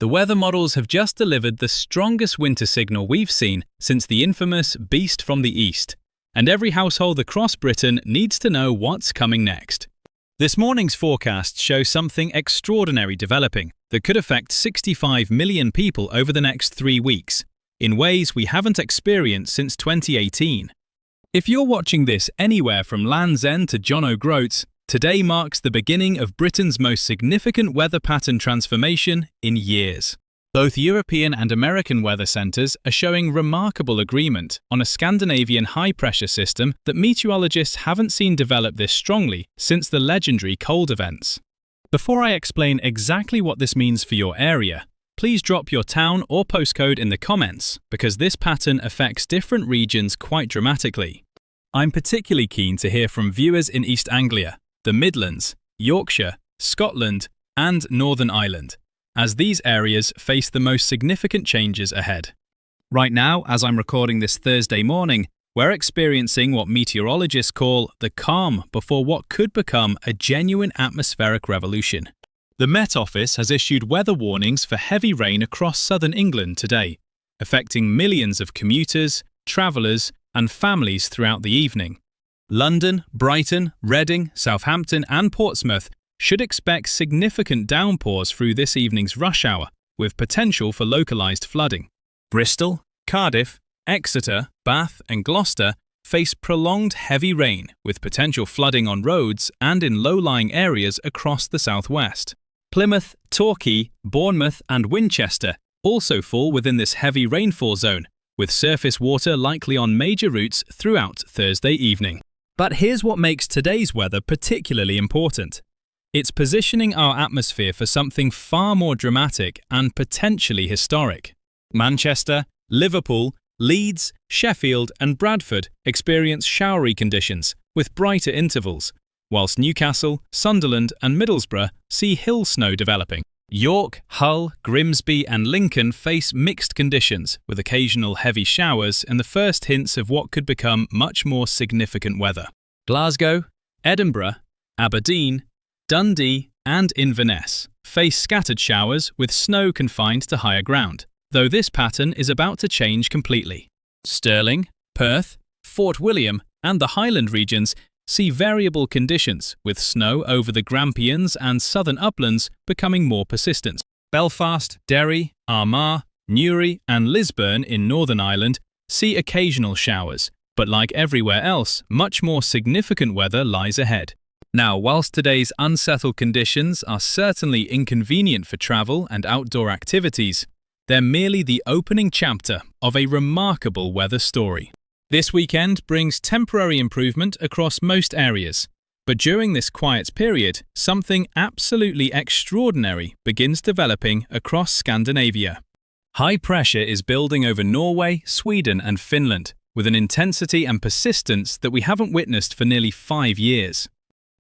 The weather models have just delivered the strongest winter signal we've seen since the infamous Beast from the East, and every household across Britain needs to know what's coming next. This morning's forecasts show something extraordinary developing that could affect 65 million people over the next 3 weeks, in ways we haven't experienced since 2018. If you're watching this anywhere from Land's End to John O'Groats, today marks the beginning of Britain's most significant weather pattern transformation in years. Both European and American weather centres are showing remarkable agreement on a Scandinavian high-pressure system that meteorologists haven't seen develop this strongly since the legendary cold events. Before I explain exactly what this means for your area, please drop your town or postcode in the comments, because this pattern affects different regions quite dramatically. I'm particularly keen to hear from viewers in East Anglia, the Midlands, Yorkshire, Scotland, and Northern Ireland, as these areas face the most significant changes ahead. Right now, as I'm recording this Thursday morning, we're experiencing what meteorologists call the calm before what could become a genuine atmospheric revolution. The Met Office has issued weather warnings for heavy rain across southern England today, affecting millions of commuters, travellers, and families throughout the evening. London, Brighton, Reading, Southampton and Portsmouth should expect significant downpours through this evening's rush hour, with potential for localised flooding. Bristol, Cardiff, Exeter, Bath and Gloucester face prolonged heavy rain, with potential flooding on roads and in low-lying areas across the southwest. Plymouth, Torquay, Bournemouth and Winchester also fall within this heavy rainfall zone, with surface water likely on major routes throughout Thursday evening. But here's what makes today's weather particularly important. It's positioning our atmosphere for something far more dramatic and potentially historic. Manchester, Liverpool, Leeds, Sheffield and Bradford experience showery conditions with brighter intervals, whilst Newcastle, Sunderland and Middlesbrough see hill snow developing. York, Hull, Grimsby and Lincoln face mixed conditions with occasional heavy showers and the first hints of what could become much more significant weather. Glasgow, Edinburgh, Aberdeen, Dundee and Inverness face scattered showers with snow confined to higher ground, though this pattern is about to change completely. Stirling, Perth, Fort William and the Highland regions see variable conditions, with snow over the Grampians and southern uplands becoming more persistent. Belfast, Derry, Armagh, Newry and Lisburn in Northern Ireland see occasional showers, but like everywhere else, much more significant weather lies ahead. Now, whilst today's unsettled conditions are certainly inconvenient for travel and outdoor activities, they're merely the opening chapter of a remarkable weather story. This weekend brings temporary improvement across most areas, but during this quiet period, something absolutely extraordinary begins developing across Scandinavia. High pressure is building over Norway, Sweden and Finland, with an intensity and persistence that we haven't witnessed for nearly 5 years.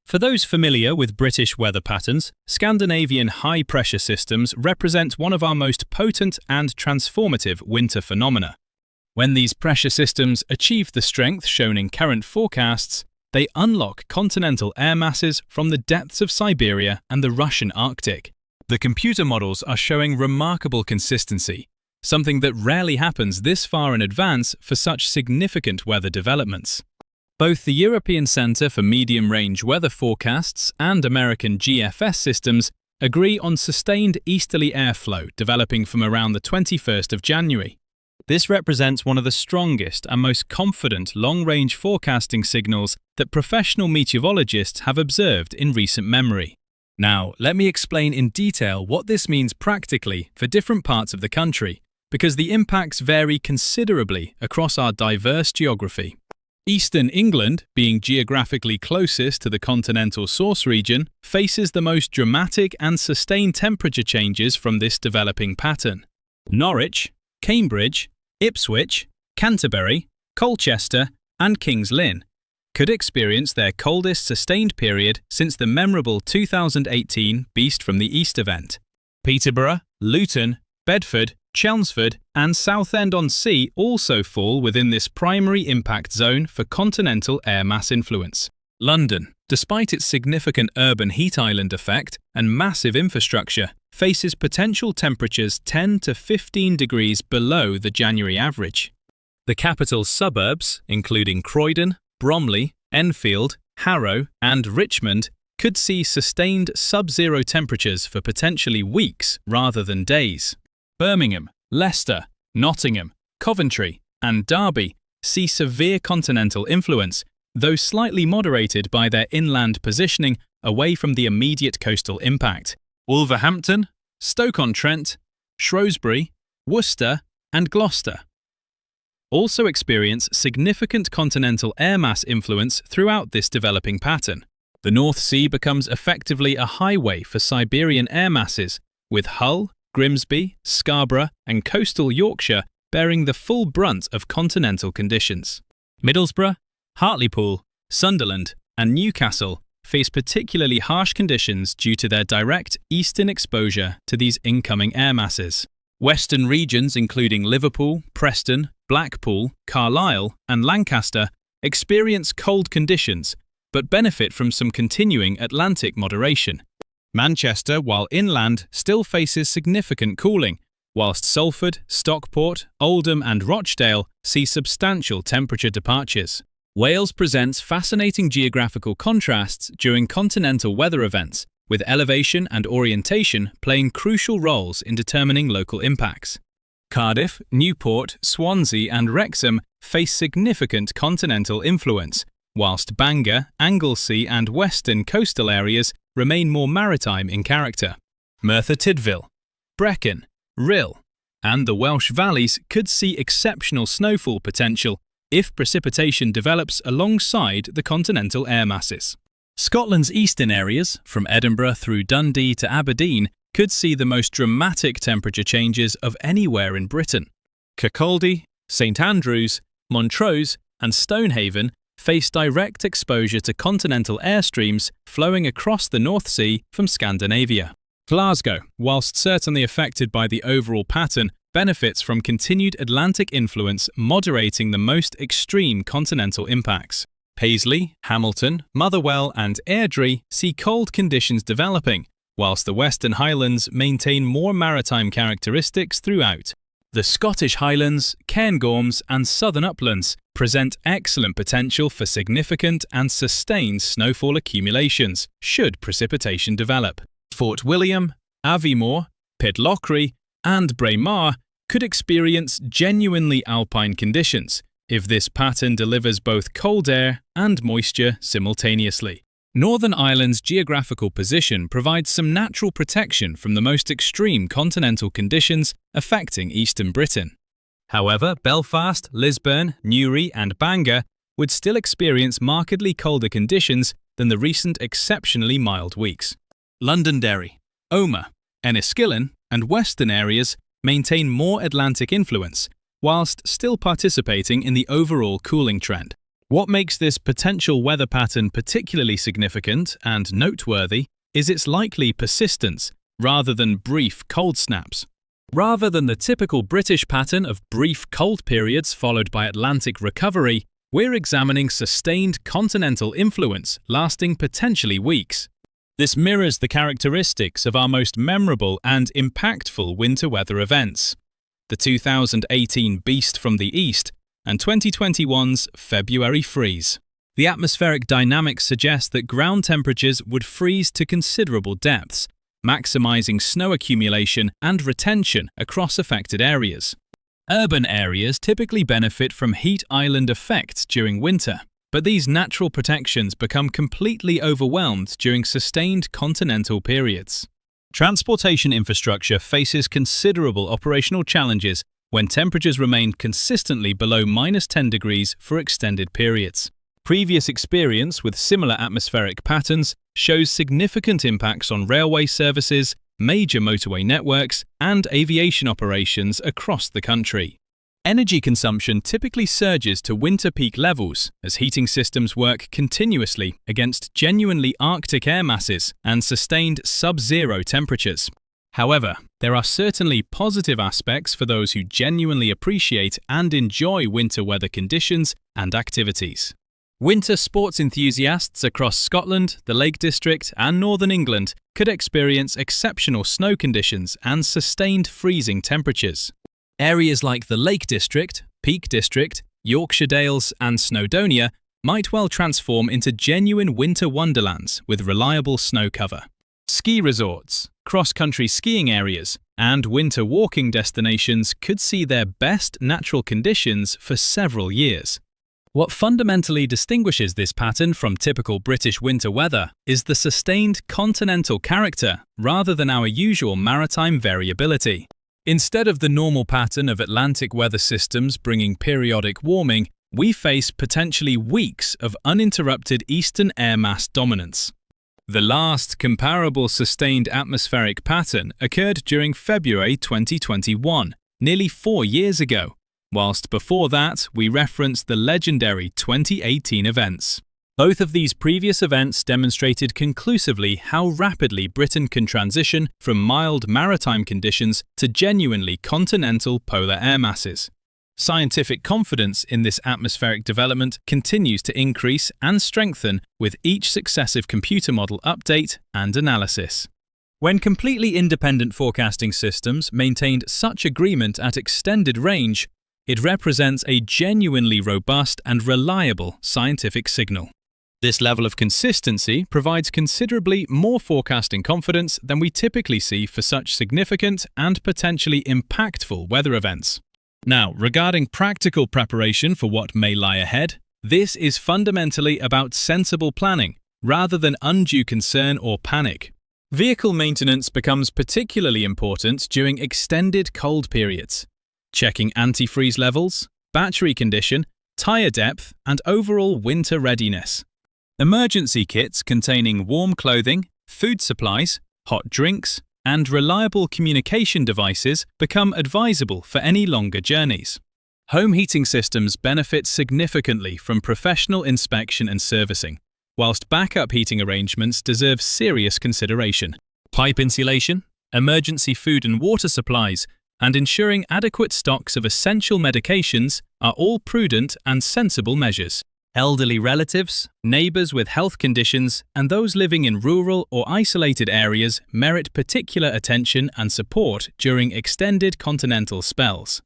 For those familiar with British weather patterns, Scandinavian high-pressure systems represent one of our most potent and transformative winter phenomena. When these pressure systems achieve the strength shown in current forecasts, they unlock continental air masses from the depths of Siberia and the Russian Arctic. The computer models are showing remarkable consistency, something that rarely happens this far in advance for such significant weather developments. Both the European Centre for Medium-Range Weather Forecasts and American GFS systems agree on sustained easterly airflow developing from around the 21st of January. This represents one of the strongest and most confident long-range forecasting signals that professional meteorologists have observed in recent memory. Now, let me explain in detail what this means practically for different parts of the country, because the impacts vary considerably across our diverse geography. Eastern England, being geographically closest to the continental source region, faces the most dramatic and sustained temperature changes from this developing pattern. Norwich, Cambridge, Ipswich, Canterbury, Colchester and Kings Lynn could experience their coldest sustained period since the memorable 2018 Beast from the East event. Peterborough, Luton, Bedford, Chelmsford and Southend-on-Sea also fall within this primary impact zone for continental air mass influence. London, despite its significant urban heat island effect and massive infrastructure, faces potential temperatures 10 to 15 degrees below the January average. The capital's suburbs, including Croydon, Bromley, Enfield, Harrow, and Richmond, could see sustained sub-zero temperatures for potentially weeks rather than days. Birmingham, Leicester, Nottingham, Coventry, and Derby see severe continental influence, though slightly moderated by their inland positioning away from the immediate coastal impact. Wolverhampton, Stoke-on-Trent, Shrewsbury, Worcester, and Gloucester also experience significant continental air mass influence throughout this developing pattern. The North Sea becomes effectively a highway for Siberian air masses, with Hull, Grimsby, Scarborough, and coastal Yorkshire bearing the full brunt of continental conditions. Middlesbrough, Hartlepool, Sunderland, and Newcastle face particularly harsh conditions due to their direct eastern exposure to these incoming air masses. Western regions including Liverpool, Preston, Blackpool, Carlisle, and Lancaster experience cold conditions but benefit from some continuing Atlantic moderation. Manchester, while inland, still faces significant cooling, whilst Salford, Stockport, Oldham, and Rochdale see substantial temperature departures. Wales presents fascinating geographical contrasts during continental weather events, with elevation and orientation playing crucial roles in determining local impacts. Cardiff, Newport, Swansea, and Wrexham face significant continental influence, whilst Bangor, Anglesey, and western coastal areas remain more maritime in character. Merthyr Tydfil, Brecon, Rhyl, and the Welsh valleys could see exceptional snowfall potential if precipitation develops alongside the continental air masses. Scotland's eastern areas, from Edinburgh through Dundee to Aberdeen, could see the most dramatic temperature changes of anywhere in Britain. Kirkcaldy, St Andrews, Montrose, and Stonehaven face direct exposure to continental airstreams flowing across the North Sea from Scandinavia. Glasgow, whilst certainly affected by the overall pattern, benefits from continued Atlantic influence moderating the most extreme continental impacts. Paisley, Hamilton, Motherwell, and Airdrie see cold conditions developing, whilst the Western Highlands maintain more maritime characteristics throughout. The Scottish Highlands, Cairngorms, and Southern Uplands present excellent potential for significant and sustained snowfall accumulations should precipitation develop. Fort William, Aviemore, Pitlochry, and Braemar could experience genuinely alpine conditions if this pattern delivers both cold air and moisture simultaneously. Northern Ireland's geographical position provides some natural protection from the most extreme continental conditions affecting eastern Britain. However, Belfast, Lisburn, Newry, and Bangor would still experience markedly colder conditions than the recent exceptionally mild weeks. Londonderry, Omagh, Enniskillen, and western areas maintain more Atlantic influence, whilst still participating in the overall cooling trend. What makes this potential weather pattern particularly significant and noteworthy is its likely persistence rather than brief cold snaps. Rather than the typical British pattern of brief cold periods followed by Atlantic recovery, we're examining sustained continental influence lasting potentially weeks. This mirrors the characteristics of our most memorable and impactful winter weather events: the 2018 Beast from the East and 2021's February freeze. The atmospheric dynamics suggest that ground temperatures would freeze to considerable depths, maximizing snow accumulation and retention across affected areas. Urban areas typically benefit from heat island effects during winter, but these natural protections become completely overwhelmed during sustained continental periods. Transportation infrastructure faces considerable operational challenges when temperatures remain consistently below -10 degrees for extended periods. Previous experience with similar atmospheric patterns shows significant impacts on railway services, major motorway networks, and aviation operations across the country. Energy consumption typically surges to winter peak levels as heating systems work continuously against genuinely Arctic air masses and sustained sub-zero temperatures. However, there are certainly positive aspects for those who genuinely appreciate and enjoy winter weather conditions and activities. Winter sports enthusiasts across Scotland, the Lake District, and northern England could experience exceptional snow conditions and sustained freezing temperatures. Areas like the Lake District, Peak District, Yorkshire Dales, and Snowdonia might well transform into genuine winter wonderlands with reliable snow cover. Ski resorts, cross-country skiing areas, and winter walking destinations could see their best natural conditions for several years. What fundamentally distinguishes this pattern from typical British winter weather is the sustained continental character rather than our usual maritime variability. Instead of the normal pattern of Atlantic weather systems bringing periodic warming, we face potentially weeks of uninterrupted eastern air mass dominance. The last comparable sustained atmospheric pattern occurred during February 2021, nearly 4 years ago, whilst before that we referenced the legendary 2018 events. Both of these previous events demonstrated conclusively how rapidly Britain can transition from mild maritime conditions to genuinely continental polar air masses. Scientific confidence in this atmospheric development continues to increase and strengthen with each successive computer model update and analysis. When completely independent forecasting systems maintained such agreement at extended range, it represents a genuinely robust and reliable scientific signal. This level of consistency provides considerably more forecasting confidence than we typically see for such significant and potentially impactful weather events. Now, regarding practical preparation for what may lie ahead, this is fundamentally about sensible planning rather than undue concern or panic. Vehicle maintenance becomes particularly important during extended cold periods. Checking antifreeze levels, battery condition, tyre depth, and overall winter readiness. Emergency kits containing warm clothing, food supplies, hot drinks, and reliable communication devices become advisable for any longer journeys. Home heating systems benefit significantly from professional inspection and servicing, whilst backup heating arrangements deserve serious consideration. Pipe insulation, emergency food and water supplies, and ensuring adequate stocks of essential medications are all prudent and sensible measures. Elderly relatives, neighbours with health conditions, and those living in rural or isolated areas merit particular attention and support during extended continental spells.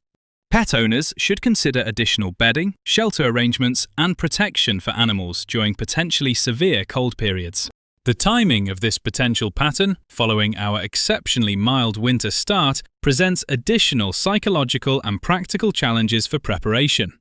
Pet owners should consider additional bedding, shelter arrangements, and protection for animals during potentially severe cold periods. The timing of this potential pattern, following our exceptionally mild winter start, presents additional psychological and practical challenges for preparation.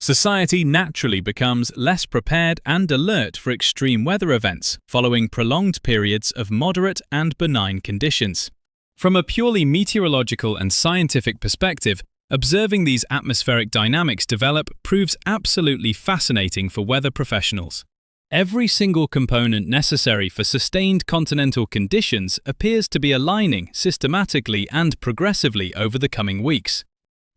Society naturally becomes less prepared and alert for extreme weather events following prolonged periods of moderate and benign conditions. From a purely meteorological and scientific perspective, observing these atmospheric dynamics develop proves absolutely fascinating for weather professionals. Every single component necessary for sustained continental conditions appears to be aligning systematically and progressively over the coming weeks.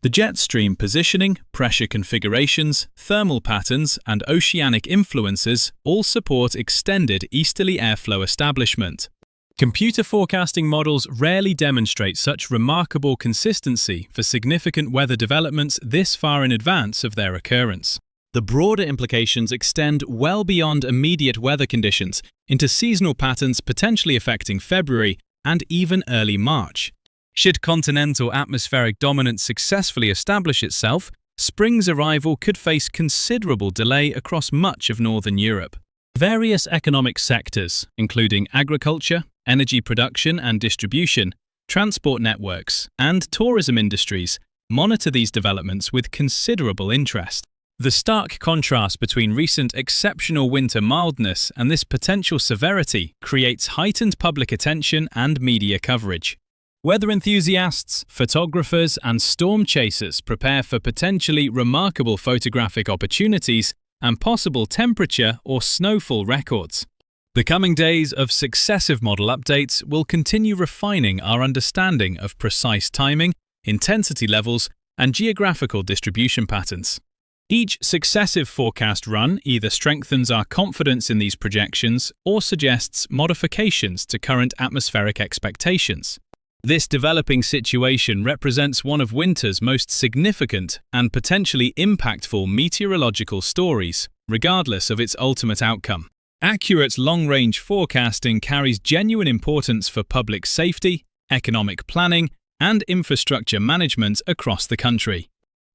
The jet stream positioning, pressure configurations, thermal patterns, and oceanic influences all support extended easterly airflow establishment. Computer forecasting models rarely demonstrate such remarkable consistency for significant weather developments this far in advance of their occurrence. The broader implications extend well beyond immediate weather conditions into seasonal patterns potentially affecting February and even early March. Should continental atmospheric dominance successfully establish itself, spring's arrival could face considerable delay across much of northern Europe. Various economic sectors, including agriculture, energy production and distribution, transport networks, and tourism industries, monitor these developments with considerable interest. The stark contrast between recent exceptional winter mildness and this potential severity creates heightened public attention and media coverage. Weather enthusiasts, photographers, and storm chasers prepare for potentially remarkable photographic opportunities and possible temperature or snowfall records. The coming days of successive model updates will continue refining our understanding of precise timing, intensity levels, and geographical distribution patterns. Each successive forecast run either strengthens our confidence in these projections or suggests modifications to current atmospheric expectations. This developing situation represents one of winter's most significant and potentially impactful meteorological stories, regardless of its ultimate outcome. Accurate long-range forecasting carries genuine importance for public safety, economic planning, and infrastructure management across the country.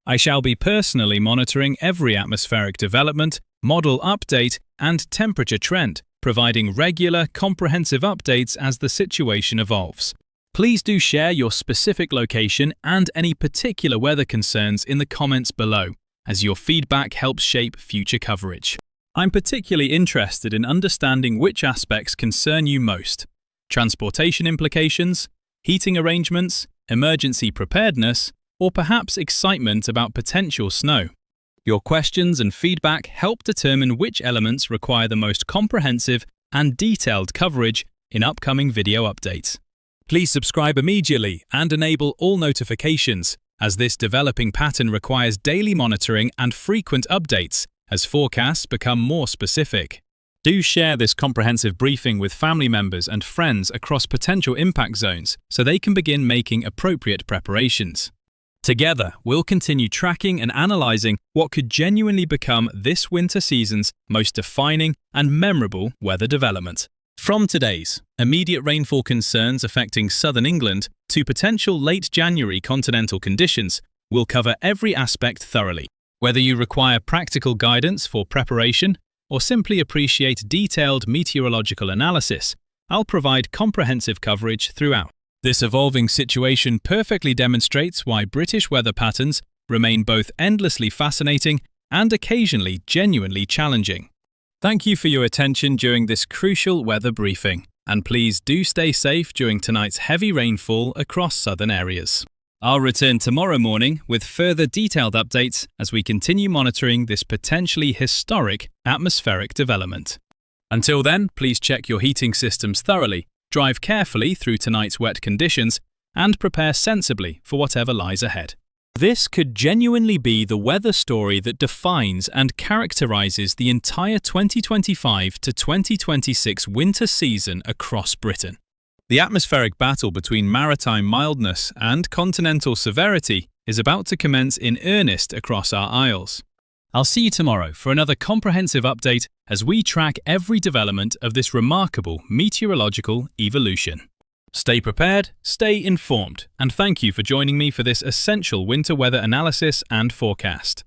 I shall be personally monitoring every atmospheric development, model update, and temperature trend, providing regular, comprehensive updates as the situation evolves. Please do share your specific location and any particular weather concerns in the comments below, as your feedback helps shape future coverage. I'm particularly interested in understanding which aspects concern you most: transportation implications, heating arrangements, emergency preparedness, or perhaps excitement about potential snow. Your questions and feedback help determine which elements require the most comprehensive and detailed coverage in upcoming video updates. Please subscribe immediately and enable all notifications, as this developing pattern requires daily monitoring and frequent updates as forecasts become more specific. Do share this comprehensive briefing with family members and friends across potential impact zones so they can begin making appropriate preparations. Together, we'll continue tracking and analysing what could genuinely become this winter season's most defining and memorable weather development. From today's immediate rainfall concerns affecting southern England to potential late January continental conditions, we'll cover every aspect thoroughly. Whether you require practical guidance for preparation or simply appreciate detailed meteorological analysis, I'll provide comprehensive coverage throughout. This evolving situation perfectly demonstrates why British weather patterns remain both endlessly fascinating and occasionally genuinely challenging. Thank you for your attention during this crucial weather briefing, and please do stay safe during tonight's heavy rainfall across southern areas. I'll return tomorrow morning with further detailed updates as we continue monitoring this potentially historic atmospheric development. Until then, please check your heating systems thoroughly, drive carefully through tonight's wet conditions, and prepare sensibly for whatever lies ahead. This could genuinely be the weather story that defines and characterises the entire 2025 to 2026 winter season across Britain. The atmospheric battle between maritime mildness and continental severity is about to commence in earnest across our isles. I'll see you tomorrow for another comprehensive update as we track every development of this remarkable meteorological evolution. Stay prepared, stay informed, and thank you for joining me for this essential winter weather analysis and forecast.